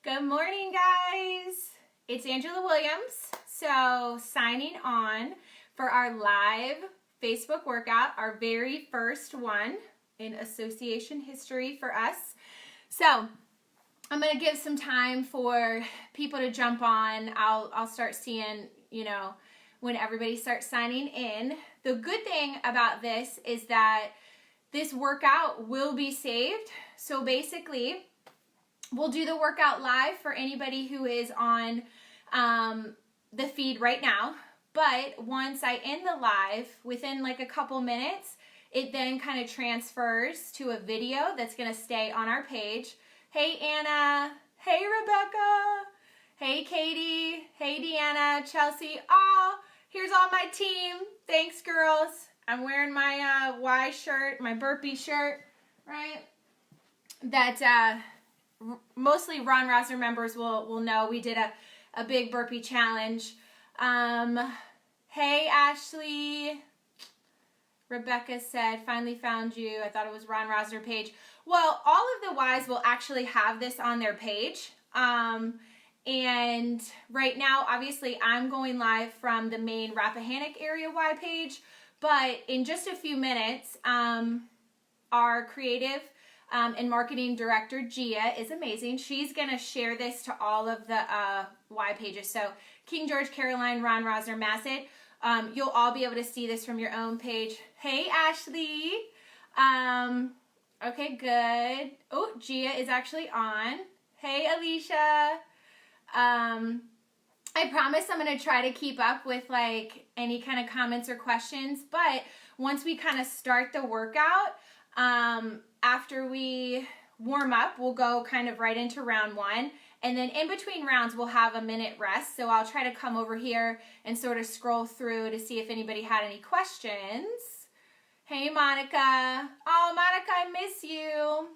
Good morning, guys. It's Angela Williams. So signing on for our live Facebook workout, our very first one in association history for us. So I'm going to give some time for people to jump on. I'll start seeing, when everybody starts signing in. The good thing about this is that this workout will be saved. So basically, we'll do the workout live for anybody who is on the feed right now. But once I end the live, within like a couple minutes, it then kind of transfers to a video that's going to stay on our page. Hey, Anna. Hey, Rebecca. Hey, Katie. Hey, Deanna. Chelsea. Oh, here's all my team. Thanks, girls. I'm wearing my Y shirt, my burpee shirt, right? That mostly Ron Rouser members will know we did a big burpee challenge. Hey, Ashley. Rebecca said, finally found you. I thought it was Ron Rouser page. Well, all of the Ys will actually have this on their page. And right now, obviously, I'm going live from the main Rappahannock area Y page. But in just a few minutes, our creative and marketing director, Gia, is amazing. She's going to share this to all of the Y pages. So King George, Caroline, Ron Rouser, Massett. You'll all be able to see this from your own page. Hey, Ashley. Okay, good. Oh, Gia is actually on. Hey, Alicia. I promise I'm going to try to keep up with like any kind of comments or questions. But once we kind of start the workout, after we warm up, we'll go kind of right into round one. And then in between rounds, we'll have a minute rest. So I'll try to come over here and sort of scroll through to see if anybody had any questions. Hey, Monica. Oh, Monica, I miss you.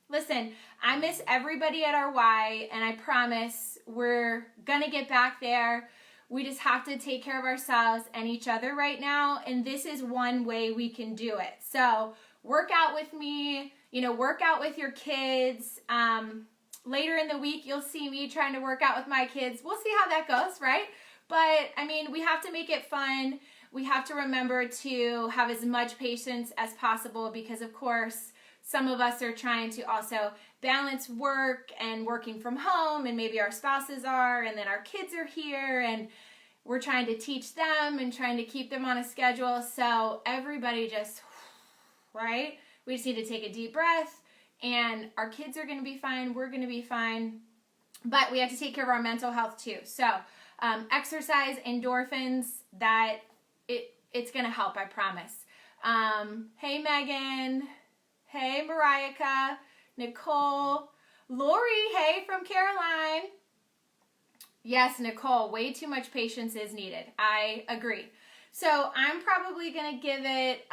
Listen, I miss everybody at our Y, and I promise we're going to get back there. We just have to take care of ourselves and each other right now, and this is one way we can do it. So work out with me, work out with your kids. Later in the week, you'll see me trying to work out with my kids. We'll see how that goes, right? But, we have to make it fun. We have to remember to have as much patience as possible because, of course, some of us are trying to also balance work and working from home, and maybe our spouses are, and then our kids are here, and we're trying to teach them and trying to keep them on a schedule. So everybody just, right? We just need to take a deep breath, and our kids are going to be fine. We're going to be fine. But we have to take care of our mental health too. So exercise, endorphins, it's going to help, I promise. Hey, Megan. Hey, Mariah, Nicole, Lori, hey, from Caroline. Yes, Nicole, way too much patience is needed. I agree. So I'm probably going to give it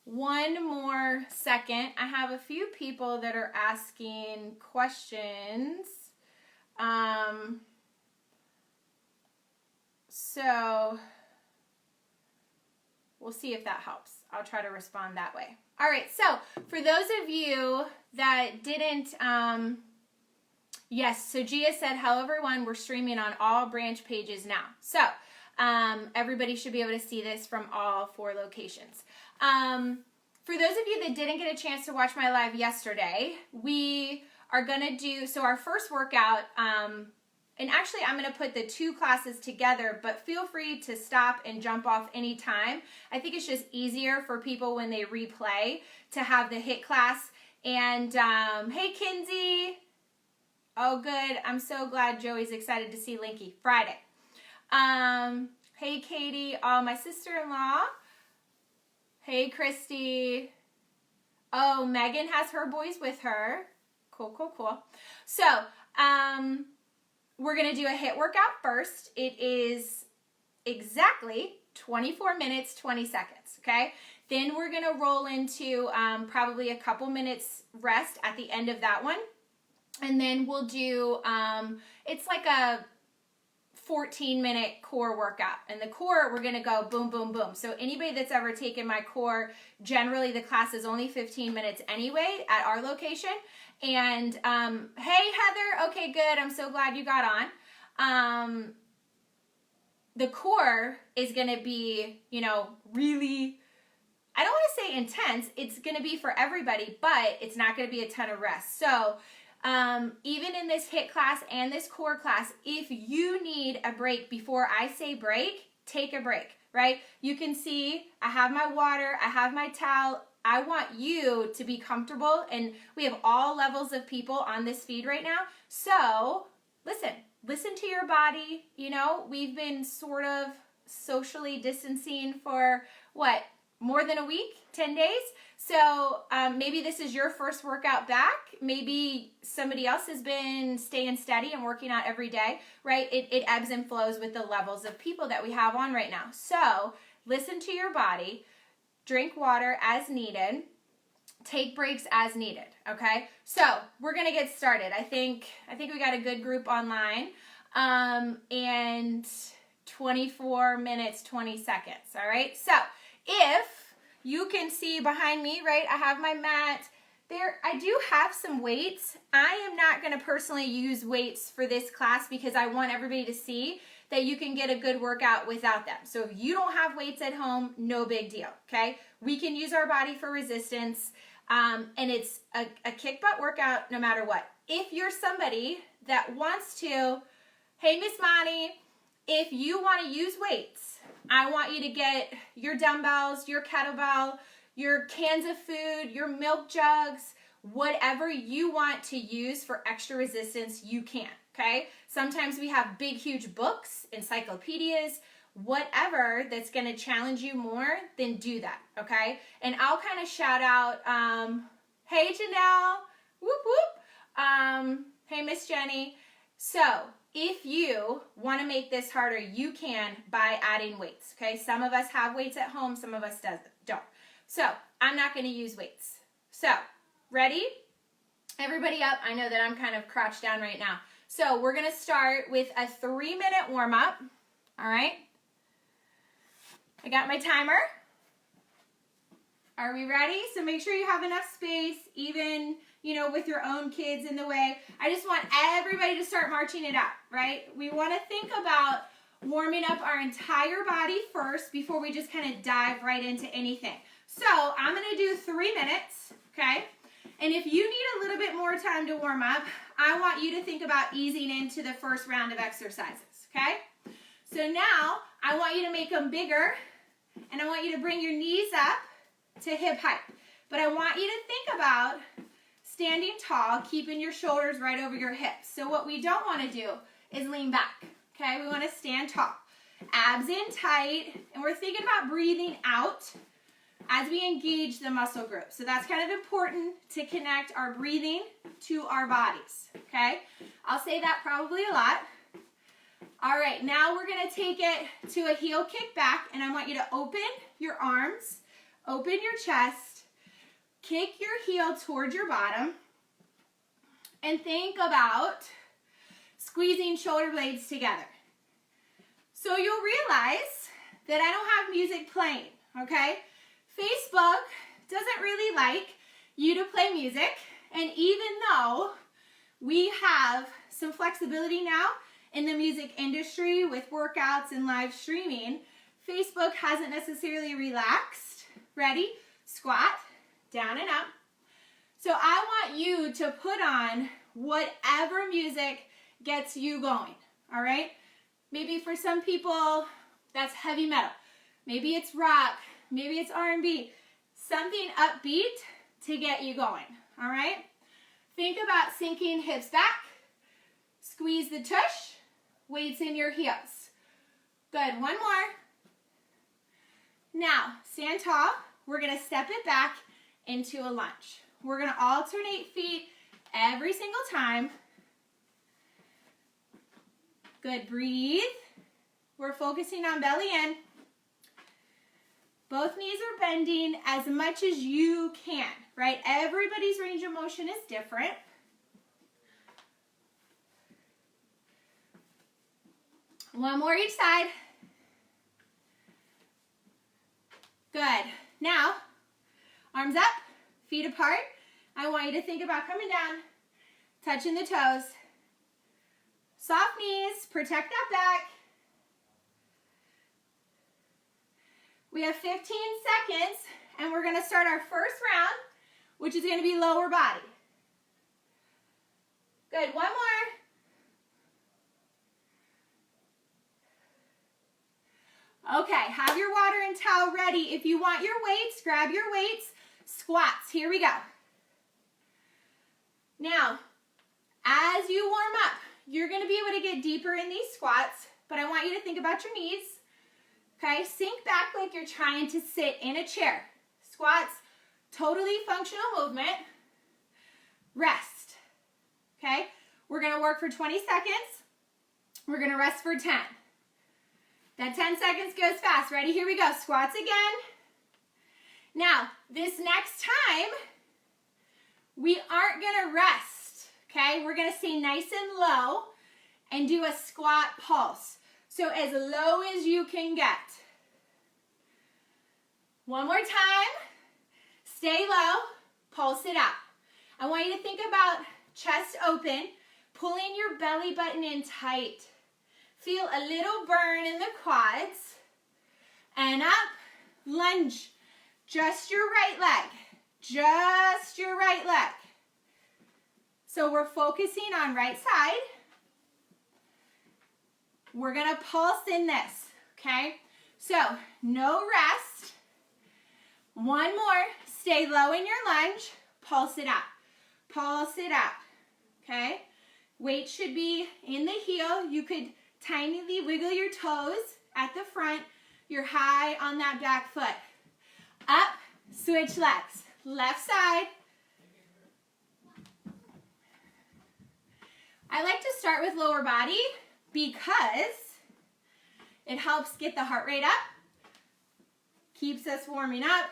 one more second. I have a few people that are asking questions. So we'll see if that helps. I'll try to respond that way. All right, so for those of you that didn't, yes, so Gia said, hello everyone, we're streaming on all branch pages now. So everybody should be able to see this from all 4 locations. For those of you that didn't get a chance to watch my live yesterday, we are going to do, so our first workout, and actually, I'm going to put the 2 classes together, but feel free to stop and jump off anytime. I think it's just easier for people when they replay to have the HIIT class. And hey, Kinsey. Oh, good. I'm so glad Joey's excited to see Linky. Friday. Hey, Katie. Oh, my sister-in-law. Hey, Christy. Oh, Megan has her boys with her. Cool, cool, cool. So, we're going to do a HIIT workout first. It is exactly 24 minutes, 20 seconds, okay? Then we're going to roll into probably a couple minutes rest at the end of that one. And then we'll do, it's like a 14-minute core workout. And the core, we're gonna go boom, boom, boom. So anybody that's ever taken my core, generally the class is only 15 minutes anyway at our location. And hey, Heather, okay, good. I'm so glad you got on. The core is gonna be, you know, really, I don't want to say intense. It's going to be for everybody, but it's not going to be a ton of rest. So even in this HIIT class and this core class, if you need a break before I say break, take a break, right? You can see I have my water, I have my towel. I want you to be comfortable, and we have all levels of people on this feed right now. So listen to your body. You know, we've been sort of socially distancing for what? More than a week, 10 days. So maybe this is your first workout back. Maybe somebody else has been staying steady and working out every day, right? It ebbs and flows with the levels of people that we have on right now. So listen to your body, drink water as needed, take breaks as needed, okay? So we're gonna get started. I think we got a good group online, and 24 minutes, 20 seconds, all right? So if you can see behind me, right, I have my mat there. I do have some weights. I am not going to personally use weights for this class because I want everybody to see that you can get a good workout without them. So if you don't have weights at home, no big deal, okay? We can use our body for resistance, and it's a kick butt workout no matter what. If you're somebody that wants to, hey, Miss Monty, if you want to use weights, I want you to get your dumbbells, your kettlebell, your cans of food, your milk jugs, whatever you want to use for extra resistance, you can, okay? Sometimes we have big, huge books, encyclopedias, whatever that's going to challenge you more, then do that, okay? And I'll kind of shout out, hey, Janelle, whoop, whoop, hey, Miss Jenny. So if you want to make this harder, you can by adding weights, okay? Some of us have weights at home, some of us don't. So I'm not going to use weights. So ready? Everybody up. I know that I'm kind of crouched down right now. So we're going to start with a 3-minute warm-up, all right? I got my timer. Are we ready? So make sure you have enough space, even, you know, with your own kids in the way. I just want everybody to start marching it out, right? We want to think about warming up our entire body first before we just kind of dive right into anything. So I'm going to do 3 minutes, okay? And if you need a little bit more time to warm up, I want you to think about easing into the first round of exercises, okay? So now I want you to make them bigger, and I want you to bring your knees up to hip height. But I want you to think about standing tall, keeping your shoulders right over your hips. So what we don't want to do is lean back, okay? We want to stand tall. Abs in tight, and we're thinking about breathing out as we engage the muscle group. So that's kind of important to connect our breathing to our bodies, okay? I'll say that probably a lot. All right, now we're going to take it to a heel kick back, and I want you to open your arms, open your chest, kick your heel towards your bottom, and think about squeezing shoulder blades together. So you'll realize that I don't have music playing, okay? Facebook doesn't really like you to play music, and even though we have some flexibility now in the music industry with workouts and live streaming, Facebook hasn't necessarily relaxed. Ready? Squat, down and up. So I want you to put on whatever music gets you going, all right? Maybe for some people, that's heavy metal. Maybe it's rock. Maybe it's R&B. Something upbeat to get you going, all right? Think about sinking hips back. Squeeze the tush. Weights in your heels. Good. One more. Now, stand tall. We're going to step it back into a lunge. We're going to alternate feet every single time. Good. Breathe. We're focusing on belly in. Both knees are bending as much as you can, right? Everybody's range of motion is different. One more each side. Good. Now, arms up, feet apart. I want you to think about coming down, touching the toes. Soft knees, protect that back. We have 15 seconds, and we're going to start our first round, which is going to be lower body. Good, one more. Okay, have your water and towel ready. If you want your weights, grab your weights. Squats, here we go. Now, as you warm up, you're going to be able to get deeper in these squats, but I want you to think about your knees. Okay, sink back like you're trying to sit in a chair. Squats, totally functional movement. Rest. Okay, we're going to work for 20 seconds. We're going to rest for 10. That 10 seconds goes fast. Ready? Here we go. Squats again. Now, this next time, we aren't going to rest. Okay, we're going to stay nice and low and do a squat pulse. So as low as you can get. One more time. Stay low. Pulse it up. I want you to think about chest open, pulling your belly button in tight. Feel a little burn in the quads. And up. Lunge. Just your right leg. Just your right leg. So we're focusing on right side. We're going to pulse in this, okay? So, no rest. One more. Stay low in your lunge. Pulse it up. Pulse it up, okay? Weight should be in the heel. You could tinily wiggle your toes at the front. You're high on that back foot. Up, switch legs. Left side. I like to start with lower body because it helps get the heart rate up, keeps us warming up.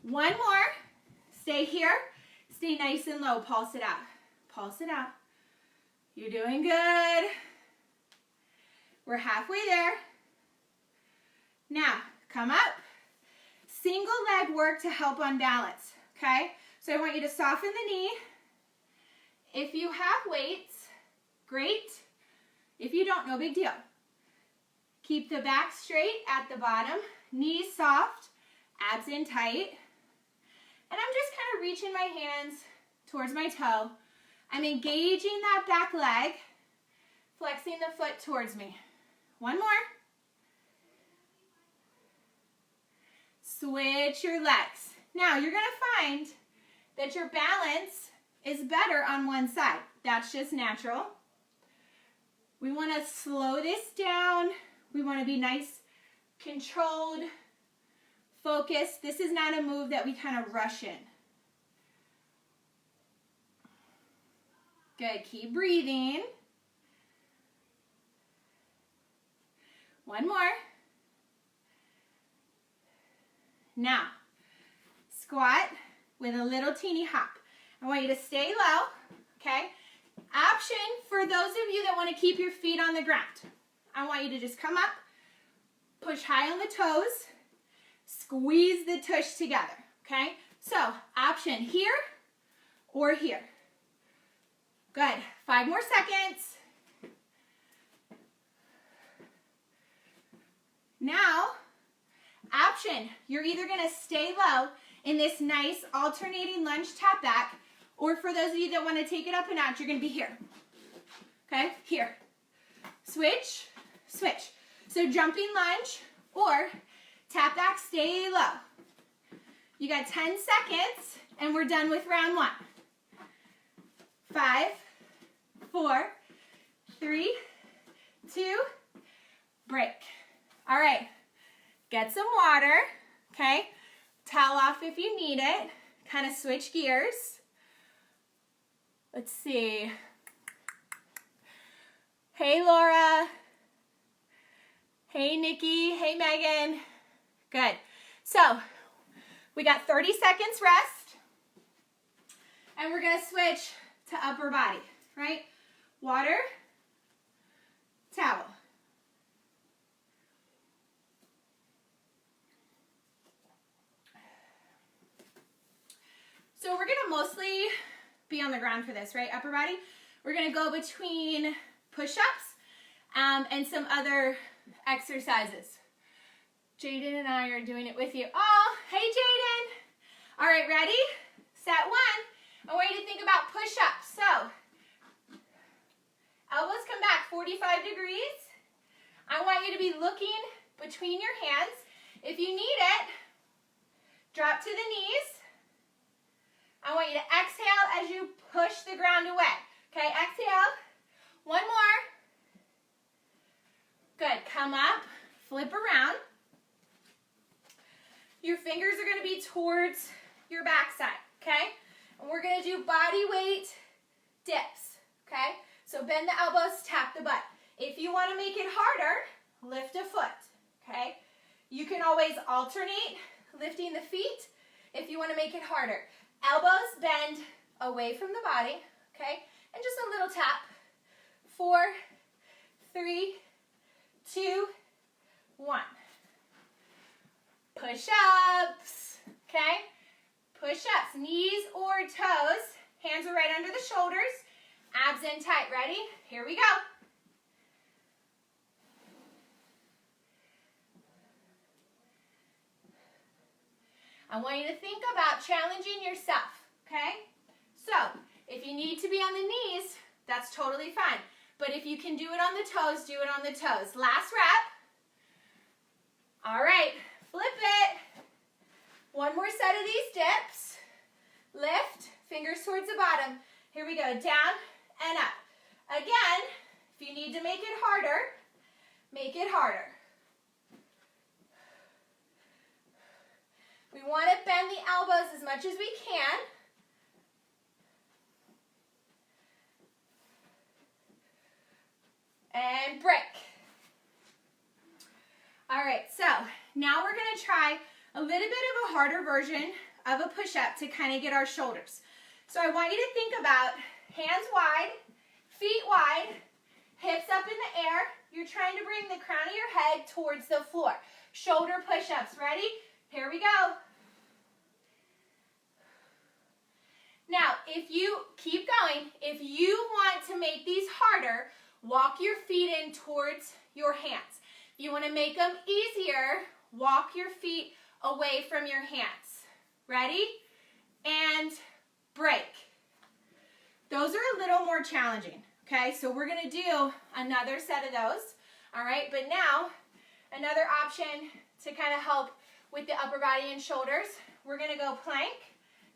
One more. Stay here. Stay nice and low. Pulse it out. Pulse it out. You're doing good. We're halfway there. Now, come up. Single leg work to help on balance, okay? So I want you to soften the knee. If you have weights, great. If you don't, no big deal. Keep the back straight at the bottom, knees soft, abs in tight. And I'm just kind of reaching my hands towards my toe. I'm engaging that back leg, flexing the foot towards me. One more. Switch your legs. Now you're going to find that your balance is better on one side. That's just natural. We want to slow this down. We want to be nice, controlled, focused. This is not a move that we kind of rush in. Good. Keep breathing. One more. Now, squat with a little teeny hop. I want you to stay low, okay? Option for those of you that want to keep your feet on the ground. I want you to just come up, push high on the toes, squeeze the tush together, okay? So, option here or here. Good. 5 more seconds. Now, option, you're either going to stay low in this nice alternating lunge tap back, or for those of you that want to take it up a notch, you're going to be here. Okay, here. Switch, switch. So jumping lunge or tap back, stay low. You got 10 seconds and we're done with round 1. 5, 4, 3, 2, break. All right, get some water, okay? Towel off if you need it. Kind of switch gears. Let's see. Hey, Laura. Hey, Nikki. Hey, Megan. Good. So, we got 30 seconds rest. And we're going to switch to upper body, right? Water, towel. So we're gonna mostly be on the ground for this, right, upper body? We're gonna go between push-ups and some other exercises. Jaden and I are doing it with you. Oh, hey Jaden. All right, ready? Set one. I want you to think about push-ups. So, elbows come back 45 degrees. I want you to be looking between your hands. If you need it, drop to the knees. I want you to exhale as you push the ground away. Okay, exhale. One more. Good, come up, flip around. Your fingers are gonna be towards your backside, okay? And we're gonna do body weight dips, okay? So bend the elbows, tap the butt. If you wanna make it harder, lift a foot, okay? You can always alternate lifting the feet if you wanna make it harder. Elbows bend away from the body, okay? And just a little tap. 4, 3, 2, 1. Push-ups, okay? Push-ups, knees or toes. Hands are right under the shoulders. Abs in tight. Ready? Here we go. I want you to think about challenging yourself, okay? So, if you need to be on the knees, that's totally fine. But if you can do it on the toes, do it on the toes. Last rep. All right, flip it. One more set of these dips. Lift, fingers towards the bottom. Here we go, down and up. Again, if you need to make it harder, make it harder. We want to bend the elbows as much as we can. And break. All right, so now we're going to try a little bit of a harder version of a push-up to kind of get our shoulders. So I want you to think about hands wide, feet wide, hips up in the air. You're trying to bring the crown of your head towards the floor. Shoulder push-ups. Ready? Here we go. Now, if you keep going, if you want to make these harder, walk your feet in towards your hands. If you want to make them easier, walk your feet away from your hands. Ready? And break. Those are a little more challenging, okay? So we're going to do another set of those, all right? But now, another option to kind of help with the upper body and shoulders, we're going to go plank.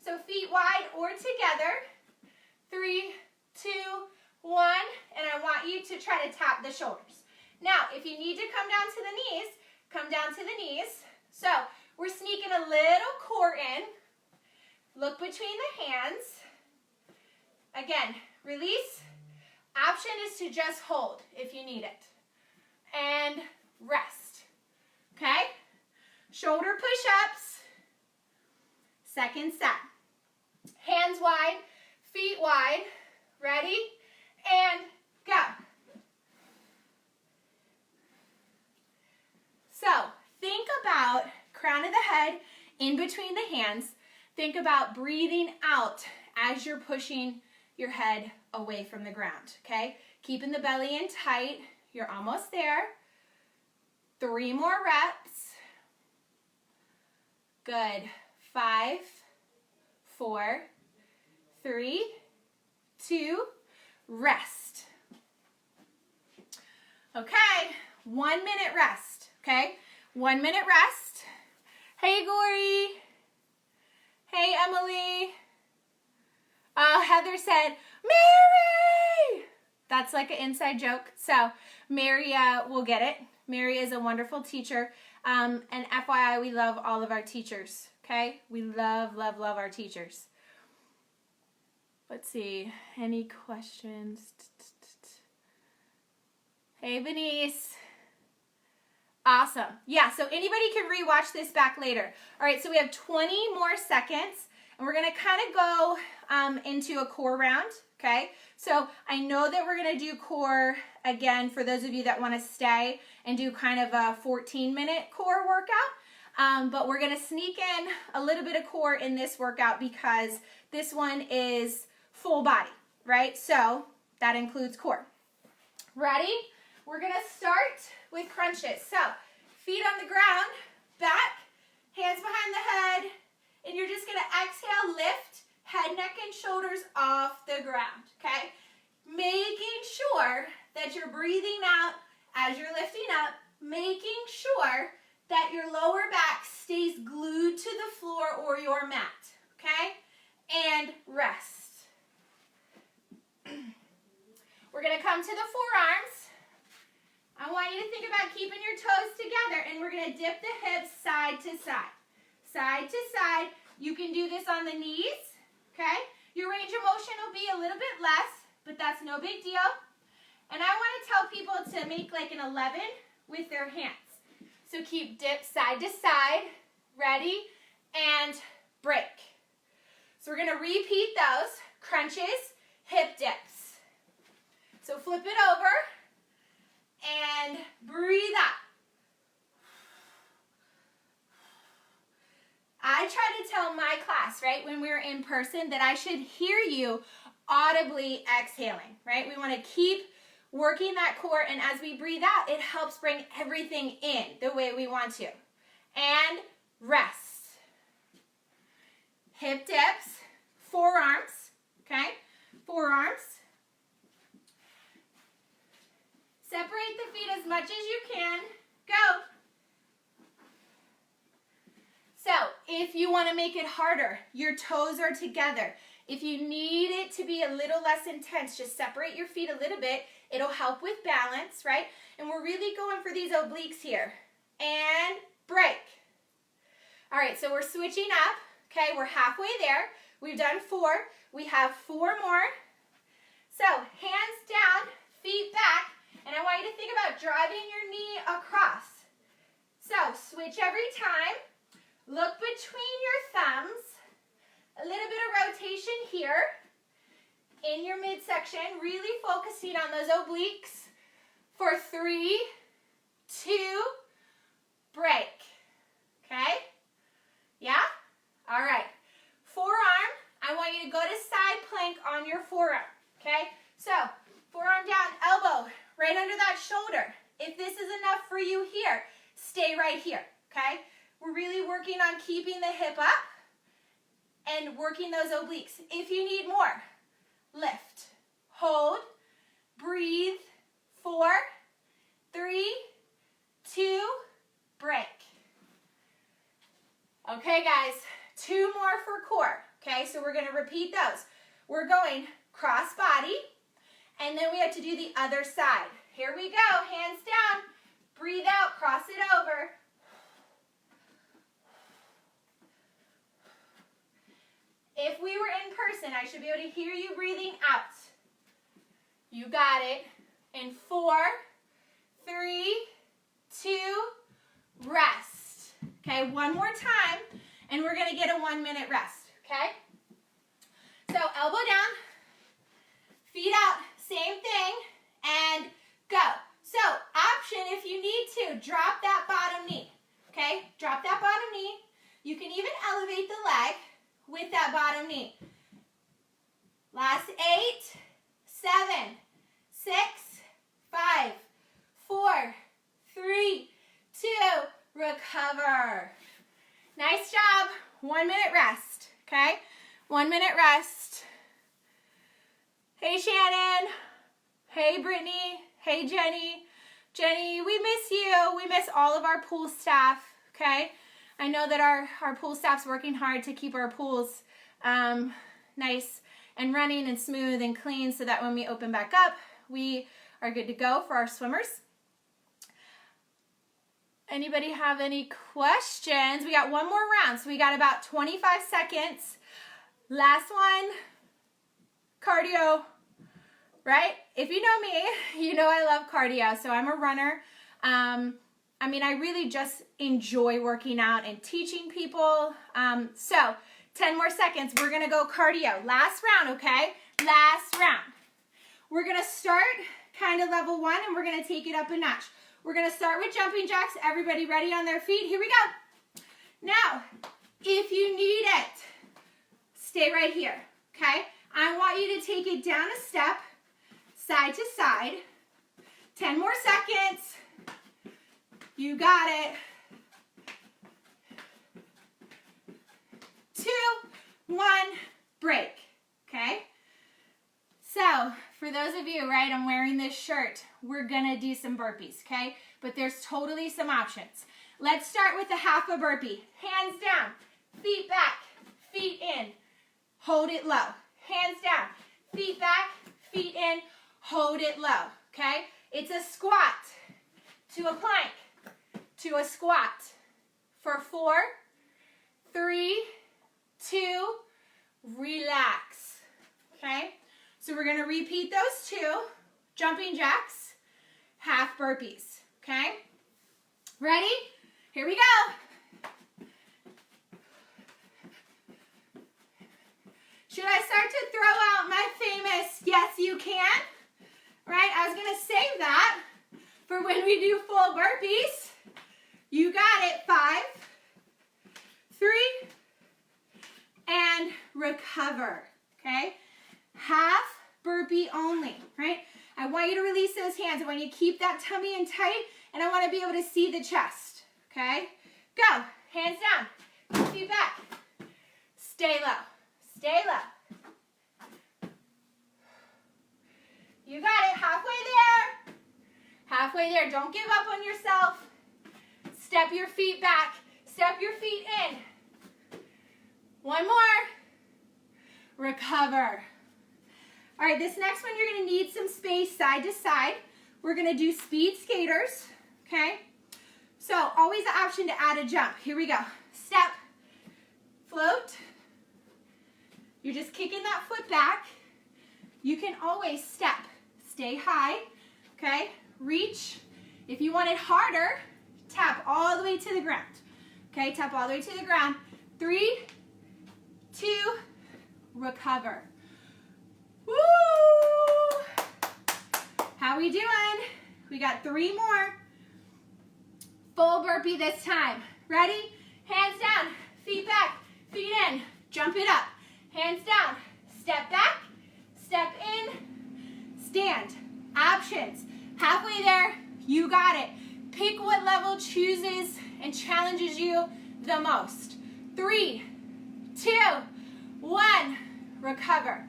So feet wide or together. 3, 2, 1, and I want you to try to tap the shoulders. Now, if you need to come down to the knees, come down to the knees. So we're sneaking a little core in. Look between the hands. Again, release. Option is to just hold if you need it. And rest. Okay? Shoulder push-ups. Second set. Hands wide, feet wide. Ready? And go. So, think about crown of the head in between the hands. Think about breathing out as you're pushing your head away from the ground, okay? Keeping the belly in tight. You're almost there. 3 more reps. Good. 5, 4, 3, 2, rest. Okay, 1 minute rest, okay? 1 minute rest. Hey, Gory. Hey, Emily. Heather said, Mary! That's like an inside joke. So Mary will get it. Mary is a wonderful teacher. And FYI, we love all of our teachers, okay? We love, love, love our teachers. Let's see, any questions? Hey, Venice. Awesome. Yeah, so anybody can rewatch this back later. All right, so we have 20 more seconds, and we're going to kind of go into a core round, okay? So I know that we're gonna do core again for those of you that wanna stay and do kind of a 14-minute core workout, but we're gonna sneak in a little bit of core in this workout because this one is full body, right? So that includes core. Ready? We're gonna start with crunches. So feet on the ground, back, hands behind the head, and you're just gonna exhale, lift, head, neck, and shoulders off the ground, okay? Making sure that you're breathing out as you're lifting up, making sure that your lower back stays glued to the floor or your mat, okay? And rest. We're gonna come to the forearms. I want you to think about keeping your toes together, and we're gonna dip the hips side to side. Side to side. You can do this on the knees, okay? Your range of motion will be a little bit less, but that's no big deal. And I want to tell people to make like an 11 with their hands. So keep dip side to side, ready, and break. So we're going to repeat those crunches, hip dips. So flip it over and breathe out. I try to tell my class, right, when we're in person that I should hear you audibly exhaling, right? We want to keep working that core, and as we breathe out, it helps bring everything in the way we want to. And rest. Hip dips, forearms, okay? Forearms. Separate the feet as much as you can. Go. So if you want to make it harder, your toes are together. If you need it to be a little less intense, just separate your feet a little bit. It'll help with balance, right? And we're really going for these obliques here. And break. All right, so we're switching up. Okay, we're halfway there. We've done 4. We have 4 more. So hands down, feet back. And I want you to think about driving your knee across. So switch every time. Look between your thumbs. A little bit of rotation here in your midsection, really focusing on those obliques for 3, 2, break. Okay? Yeah? All right. Forearm, I want you to go to side plank on your forearm. Okay? So, forearm down, elbow right under that shoulder. If this is enough for you here, stay right here. Okay? We're really working on keeping the hip up and working those obliques. If you need more, lift, hold, breathe, 4, 3, 2, break. Okay, guys, 2 more for core. Okay, so we're going to repeat those. We're going cross body, and then we have to do the other side. Here we go, hands down, breathe out, cross it over. If we were in person, I should be able to hear you breathing out. You got it. In 4, 3, 2, rest. Okay, one more time, and we're going to get a 1-minute rest, okay? So elbow down, feet out, same thing, and go. So option, if you need to, drop that bottom knee, okay? Drop that bottom knee. You can even elevate the leg with that bottom knee. Last 8, 7, 6, 5, 4, 3, 2, recover. Nice job. 1-minute rest, okay? 1-minute rest. Hey, Shannon. Hey, Brittany. Hey, Jenny. Jenny, we miss you. We miss all of our pool staff, okay? I know that our pool staff's working hard to keep our pools nice and running and smooth and clean so that when we open back up, we are good to go for our swimmers. Anybody have any questions? We got one more round, so we got about 25 seconds. Last one, cardio, right? If you know me, you know I love cardio, so I'm a runner. I mean, I really just enjoy working out and teaching people. So 10 more seconds. We're gonna go cardio. Last round, okay? Last round. We're gonna start kind of level 1 and we're gonna take it up a notch. We're gonna start with jumping jacks. Everybody ready on their feet? Here we go. Now, if you need it, stay right here, okay? I want you to take it down a step, side to side. 10 more seconds. You got it. 2, 1, break, okay? So, for those of you, right, I'm wearing this shirt. We're gonna do some burpees, okay? But there's totally some options. Let's start with the half a burpee. Hands down, feet back, feet in. Hold it low. Hands down, feet back, feet in. Hold it low, okay? It's a squat to a plank to a squat for 4, 3, 2, relax, okay? So we're gonna repeat those 2, jumping jacks, half burpees, okay? Ready? Here we go. Should I start to throw out my famous yes you can? Right, I was gonna save that for when we do full burpees. You got it, 5, 3, and recover, okay? Half burpee only, right? I want you to release those hands. I want you to keep that tummy in tight, and I want to be able to see the chest, okay? Go, hands down, feet back. Stay low, stay low. You got it, halfway there. Halfway there, don't give up on yourself. Step your feet back, step your feet in. One more. Recover. All right, this next one, you're gonna need some space side to side. We're gonna do speed skaters, okay? So always the option to add a jump. Here we go. Step, float. You're just kicking that foot back. You can always step, stay high, okay? Reach. If you want it harder, tap all the way to the ground. Okay, tap all the way to the ground. 3, 2, recover. Woo! How we doing? We got 3 more. Full burpee this time. Ready? Hands down, feet back, feet in. Jump it up. Hands down, step back, step in, stand. Options. Halfway there, you got it. Pick what level chooses and challenges you the most. 3, 2, 1, recover.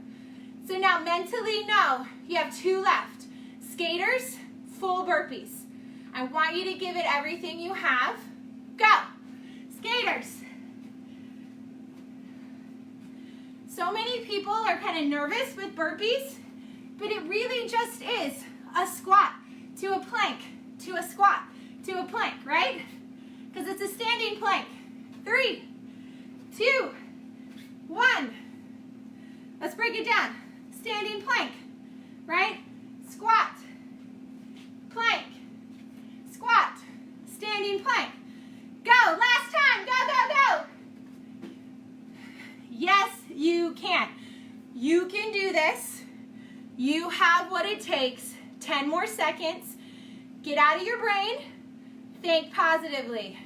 So now mentally know you have 2 left. Skaters, full burpees. I want you to give it everything you have. Go. Skaters. So many people are kind of nervous with burpees, but it really just is a squat to a plank to a squat to a plank, right? Because it's a standing plank. 3, 2, 1. Let's break it down. Standing plank, right? Squat, plank, squat, standing plank. Go, last time, go, go, go. Yes, you can. You can do this. You have what it takes. 10 more seconds. Get out of your brain. Think positively.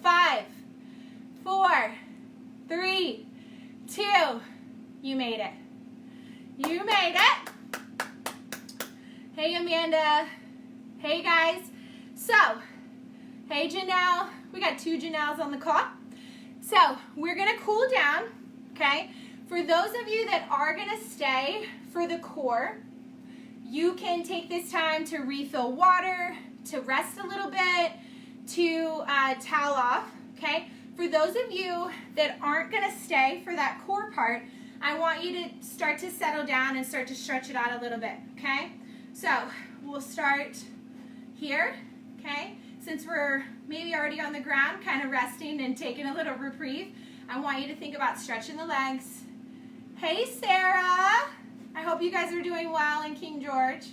5, 4, 3, 2. You made it. You made it. Hey, Amanda. Hey, guys. So, hey, Janelle. We got 2 Janelles on the call. So, we're going to cool down, okay? For those of you that are going to stay for the core, you can take this time to refill water, to rest a little bit, to towel off, okay? For those of you that aren't going to stay for that core part, I want you to start to settle down and start to stretch it out a little bit, okay? So we'll start here, okay? Since we're maybe already on the ground, kind of resting and taking a little reprieve, I want you to think about stretching the legs. Hey, Sarah. I hope you guys are doing well in King George.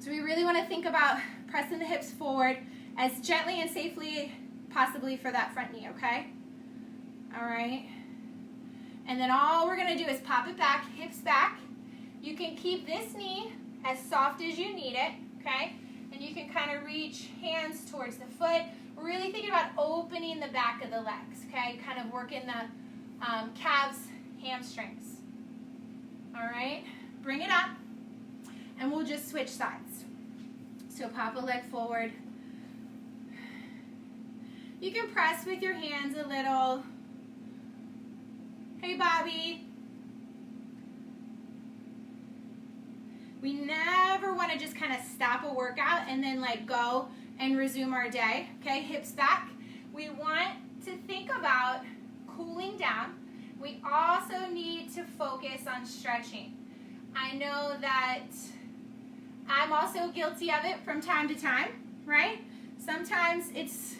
So we really want to think about pressing the hips forward as gently and safely possibly for that front knee, okay? All right. And then all we're going to do is pop it back, hips back. You can keep this knee as soft as you need it, okay? And you can kind of reach hands towards the foot. We're really thinking about opening the back of the legs, okay? Kind of working the calves, hamstrings. All right, bring it up, and we'll just switch sides. So pop a leg forward. You can press with your hands a little. Hey, Bobby. We never want to just kind of stop a workout and then like go and resume our day. Okay, hips back. We want to think about cooling down. We also need to focus on stretching. I know that I'm also guilty of it from time to time, right? Sometimes it's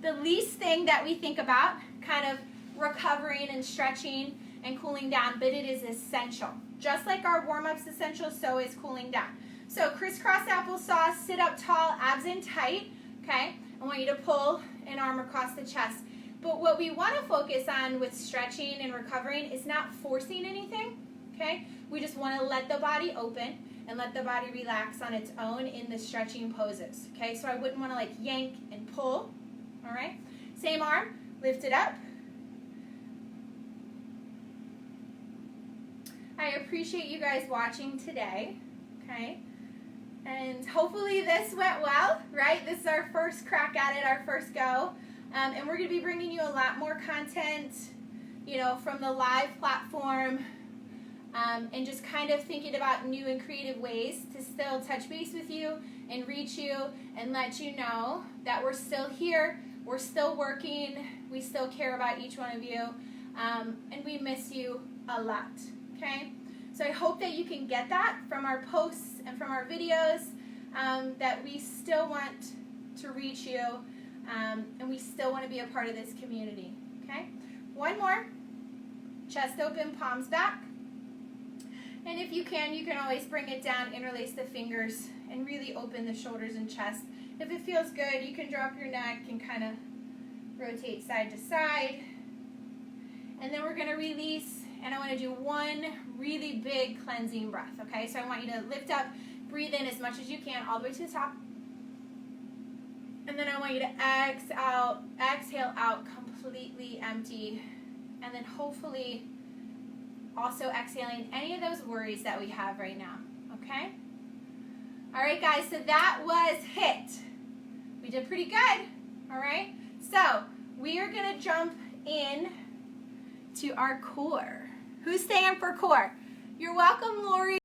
the least thing that we think about, kind of recovering and stretching and cooling down, but it is essential. Just like our warm-up's essential, so is cooling down. So crisscross applesauce, sit up tall, abs in tight, okay? I want you to pull an arm across the chest. But what we want to focus on with stretching and recovering is not forcing anything, okay? We just want to let the body open and let the body relax on its own in the stretching poses, okay? So I wouldn't want to like yank and pull, all right? Same arm, lift it up. I appreciate you guys watching today, okay? And hopefully this went well, right? This is our first crack at it, our first go. And we're going to be bringing you a lot more content, you know, from the live platform, and just kind of thinking about new and creative ways to still touch base with you and reach you and let you know that we're still here, we're still working, we still care about each one of you, and we miss you a lot, okay? So I hope that you can get that from our posts and from our videos, that we still want to reach you, and we still want to be a part of this community, okay? One more. Chest open, palms back. And if you can always bring it down, interlace the fingers, and really open the shoulders and chest. If it feels good, you can drop your neck and kind of rotate side to side. And then we're going to release, and I want to do one really big cleansing breath, okay? So I want you to lift up, breathe in as much as you can, all the way to the top. And then I want you to exhale out completely empty. And then hopefully also exhaling any of those worries that we have right now, okay? All right, guys, so that was HIIT. We did pretty good, all right? So we are going to jump in to our core. Who's staying for core? You're welcome, Lori.